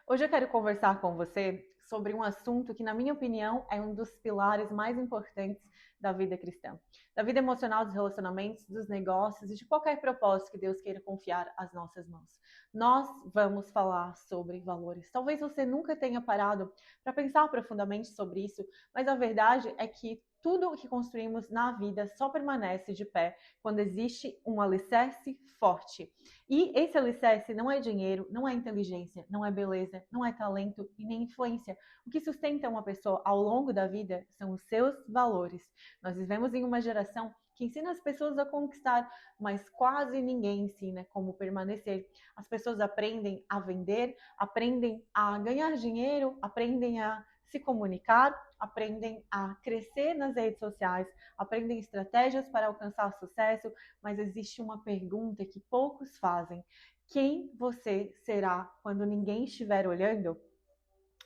Hoje eu quero conversar com você sobre um assunto que, na minha opinião, é um dos pilares mais importantes da vida cristã, da vida emocional, dos relacionamentos, dos negócios e de qualquer propósito que Deus queira confiar às nossas mãos. Nós vamos falar sobre valores. Talvez você nunca tenha parado para pensar profundamente sobre isso, mas a verdade é que tudo o que construímos na vida só permanece de pé quando existe um alicerce forte. E esse alicerce não é dinheiro, não é inteligência, não é beleza, não é talento e nem influência. O que sustenta uma pessoa ao longo da vida são os seus valores. Nós vivemos em uma geração que ensina as pessoas a conquistar, mas quase ninguém ensina como permanecer. As pessoas aprendem a vender, aprendem a ganhar dinheiro, aprendem a se comunicar, aprendem a crescer nas redes sociais, aprendem estratégias para alcançar sucesso, mas existe uma pergunta que poucos fazem: quem você será quando ninguém estiver olhando?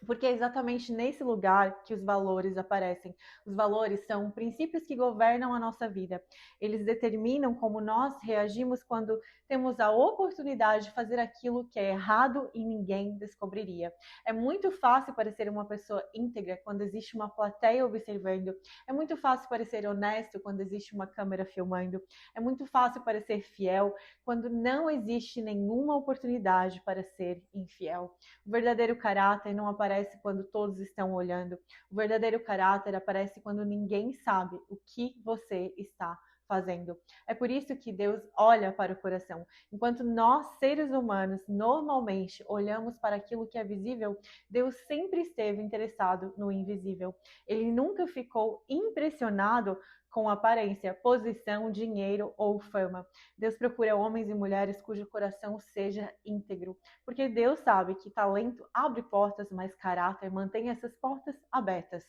Porque é exatamente nesse lugar que os valores aparecem. Os valores são princípios que governam a nossa vida. Eles determinam como nós reagimos quando temos a oportunidade de fazer aquilo que é errado e ninguém descobriria. É muito fácil parecer uma pessoa íntegra quando existe uma plateia observando. É muito fácil parecer honesto quando existe uma câmera filmando. É muito fácil parecer fiel quando não existe nenhuma oportunidade para ser infiel. O verdadeiro caráter não aparece quando todos estão olhando. O verdadeiro caráter aparece quando ninguém sabe o que você está fazendo. É por isso que Deus olha para o coração. Enquanto nós, seres humanos, normalmente olhamos para aquilo que é visível, Deus sempre esteve interessado no invisível. Ele nunca ficou impressionado com aparência, posição, dinheiro ou fama. Deus procura homens e mulheres cujo coração seja íntegro, porque Deus sabe que talento abre portas, mas caráter mantém essas portas abertas.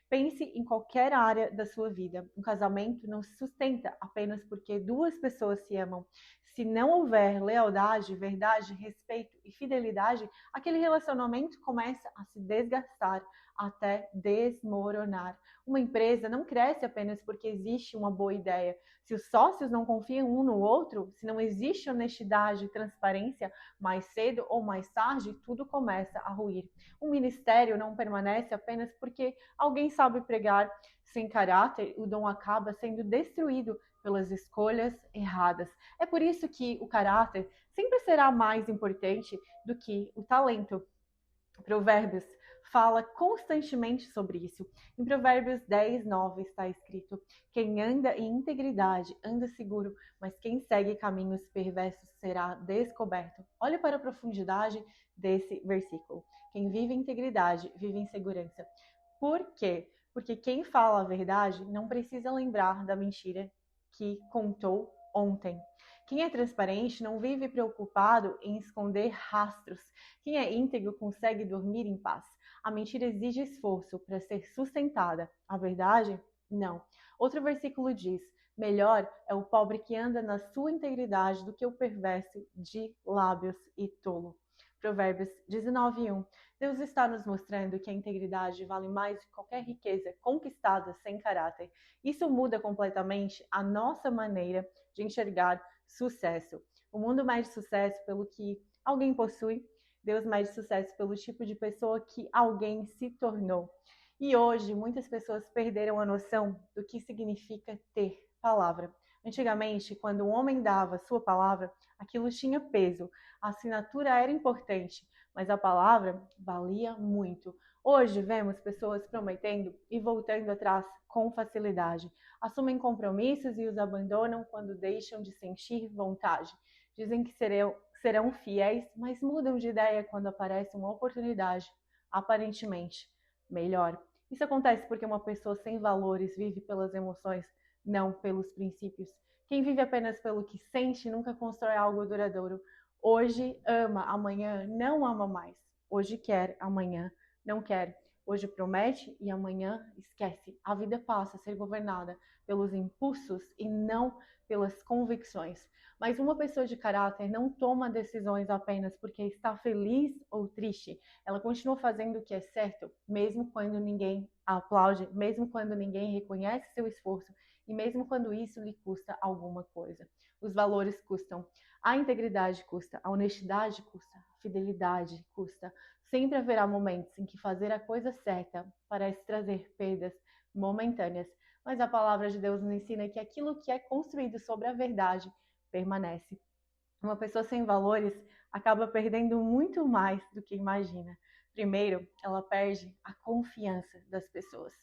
Pense em qualquer área da sua vida. Um casamento não se sustenta apenas porque duas pessoas se amam. Se não houver lealdade, verdade, respeito e fidelidade, aquele relacionamento começa a se desgastar até desmoronar. Uma empresa não cresce apenas porque existe uma boa ideia. Se os sócios não confiam um no outro, se não existe honestidade e transparência, mais cedo ou mais tarde, tudo começa a ruir. Um ministério não permanece apenas porque alguém sabe pregar. Sem caráter, o dom acaba sendo destruído pelas escolhas erradas. É por isso que o caráter sempre será mais importante do que o talento. Provérbios fala constantemente sobre isso. Em Provérbios 10, 9 está escrito: quem anda em integridade anda seguro, mas quem segue caminhos perversos será descoberto. Olhe para a profundidade desse versículo. Quem vive em integridade vive em segurança. Por quê? Porque quem fala a verdade não precisa lembrar da mentira que contou ontem. Quem é transparente não vive preocupado em esconder rastros. Quem é íntegro consegue dormir em paz. A mentira exige esforço para ser sustentada. A verdade, não. Outro versículo diz: melhor é o pobre que anda na sua integridade do que o perverso de lábios e tolo. Provérbios 19:1. Deus está nos mostrando que a integridade vale mais do que qualquer riqueza conquistada sem caráter. Isso muda completamente a nossa maneira de enxergar sucesso. O mundo mede sucesso pelo que alguém possui, Deus mede sucesso pelo tipo de pessoa que alguém se tornou. E hoje, muitas pessoas perderam a noção do que significa ter palavra. Antigamente, quando um homem dava sua palavra, aquilo tinha peso, a assinatura era importante, mas a palavra valia muito. Hoje vemos pessoas prometendo e voltando atrás com facilidade. Assumem compromissos e os abandonam quando deixam de sentir vontade. Dizem que serão fiéis, mas mudam de ideia quando aparece uma oportunidade aparentemente melhor. Isso acontece porque uma pessoa sem valores vive pelas emoções, não pelos princípios. Quem vive apenas pelo que sente nunca constrói algo duradouro. Hoje ama, amanhã não ama mais. Hoje quer, amanhã não quer. Hoje promete e amanhã esquece. A vida passa a ser governada pelos impulsos e não pelas convicções. Mas uma pessoa de caráter não toma decisões apenas porque está feliz ou triste. Ela continua fazendo o que é certo, mesmo quando ninguém a aplaude, mesmo quando ninguém reconhece seu esforço e mesmo quando isso lhe custa alguma coisa. Os valores custam. A integridade custa, a honestidade custa, a fidelidade custa. Sempre haverá momentos em que fazer a coisa certa parece trazer perdas momentâneas, mas a palavra de Deus nos ensina que aquilo que é construído sobre a verdade permanece. Uma pessoa sem valores acaba perdendo muito mais do que imagina. Primeiro, ela perde a confiança das pessoas.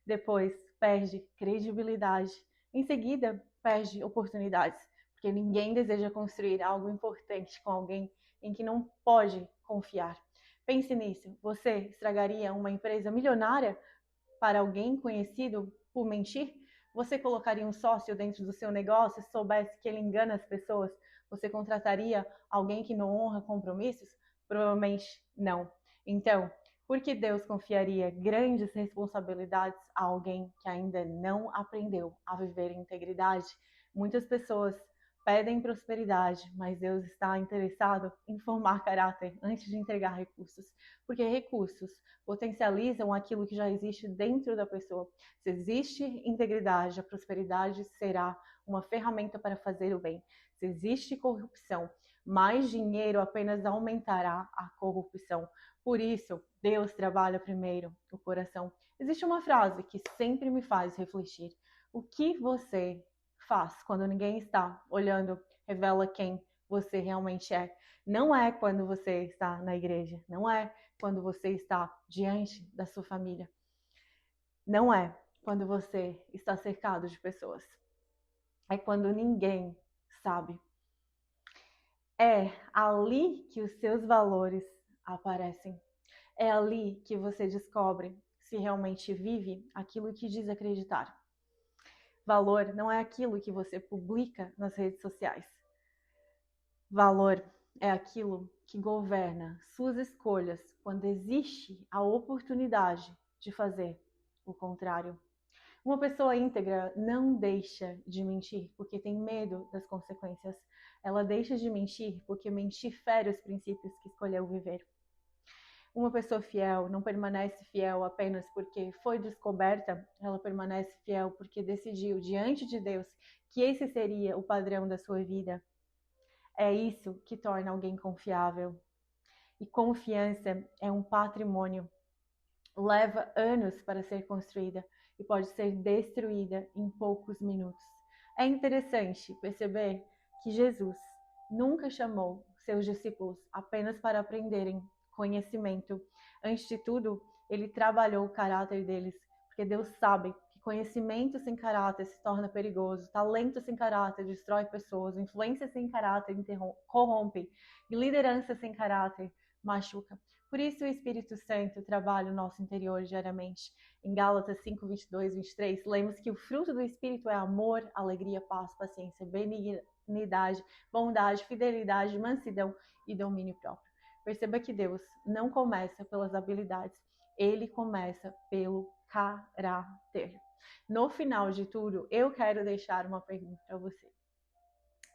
Depois, perde credibilidade. Em seguida, perde oportunidades, porque ninguém deseja construir algo importante com alguém em que não pode confiar. Pense nisso. Você estragaria uma empresa milionária para alguém conhecido por mentir? Você colocaria um sócio dentro do seu negócio se soubesse que ele engana as pessoas? Você contrataria alguém que não honra compromissos? Provavelmente não. Então, por que Deus confiaria grandes responsabilidades a alguém que ainda não aprendeu a viver em integridade? Muitas pessoas pedem prosperidade, mas Deus está interessado em formar caráter antes de entregar recursos, porque recursos potencializam aquilo que já existe dentro da pessoa. Se existe integridade, a prosperidade será uma ferramenta para fazer o bem. Se existe corrupção, mais dinheiro apenas aumentará a corrupção. Por isso, Deus trabalha primeiro o coração. Existe uma frase que sempre me faz refletir. O que você faz quando ninguém está olhando revela quem você realmente é. Não é quando você está na igreja, não é quando você está diante da sua família. Não é quando você está cercado de pessoas. É quando ninguém sabe. É ali que os seus valores aparecem. É ali que você descobre se realmente vive aquilo que diz acreditar. Valor não é aquilo que você publica nas redes sociais. Valor é aquilo que governa suas escolhas quando existe a oportunidade de fazer o contrário. Uma pessoa íntegra não deixa de mentir porque tem medo das consequências. Ela deixa de mentir porque mentir fere os princípios que escolheu viver. Uma pessoa fiel não permanece fiel apenas porque foi descoberta, ela permanece fiel porque decidiu diante de Deus que esse seria o padrão da sua vida. É isso que torna alguém confiável. E confiança é um patrimônio. Leva anos para ser construída e pode ser destruída em poucos minutos. É interessante perceber que Jesus nunca chamou seus discípulos apenas para aprenderem conhecimento. Antes de tudo, ele trabalhou o caráter deles, porque Deus sabe que conhecimento sem caráter se torna perigoso, talento sem caráter destrói pessoas, influência sem caráter corrompe, e liderança sem caráter machuca. Por isso o Espírito Santo trabalha o nosso interior diariamente. Em Gálatas 5, 22, 23, lemos que o fruto do Espírito é amor, alegria, paz, paciência, benignidade, bondade, fidelidade, mansidão e domínio próprio. Perceba que Deus não começa pelas habilidades, Ele começa pelo caráter. No final de tudo, eu quero deixar uma pergunta para você.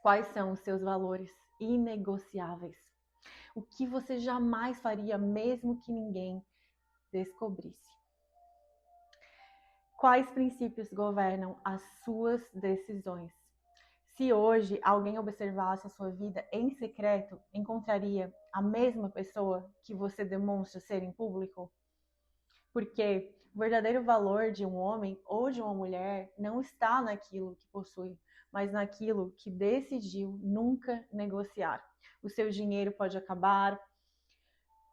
Quais são os seus valores inegociáveis? O que você jamais faria mesmo que ninguém descobrisse? Quais princípios governam as suas decisões? Se hoje alguém observasse a sua vida em secreto, encontraria a mesma pessoa que você demonstra ser em público? Porque o verdadeiro valor de um homem ou de uma mulher não está naquilo que possui, mas naquilo que decidiu nunca negociar. O seu dinheiro pode acabar,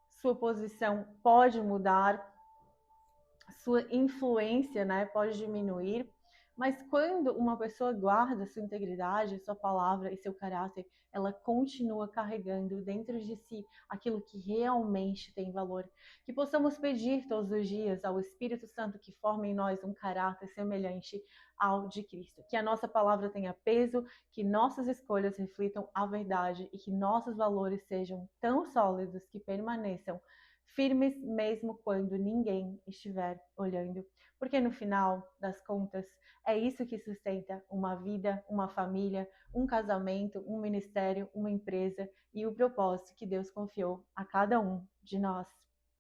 sua posição pode mudar, sua influência, pode diminuir, mas quando uma pessoa guarda sua integridade, sua palavra e seu caráter, ela continua carregando dentro de si aquilo que realmente tem valor. Que possamos pedir todos os dias ao Espírito Santo que forme em nós um caráter semelhante ao de Cristo. Que a nossa palavra tenha peso, que nossas escolhas reflitam a verdade e que nossos valores sejam tão sólidos que permaneçam firmes mesmo quando ninguém estiver olhando. Porque no final das contas, é isso que sustenta uma vida, uma família, um casamento, um ministério, uma empresa e o propósito que Deus confiou a cada um de nós.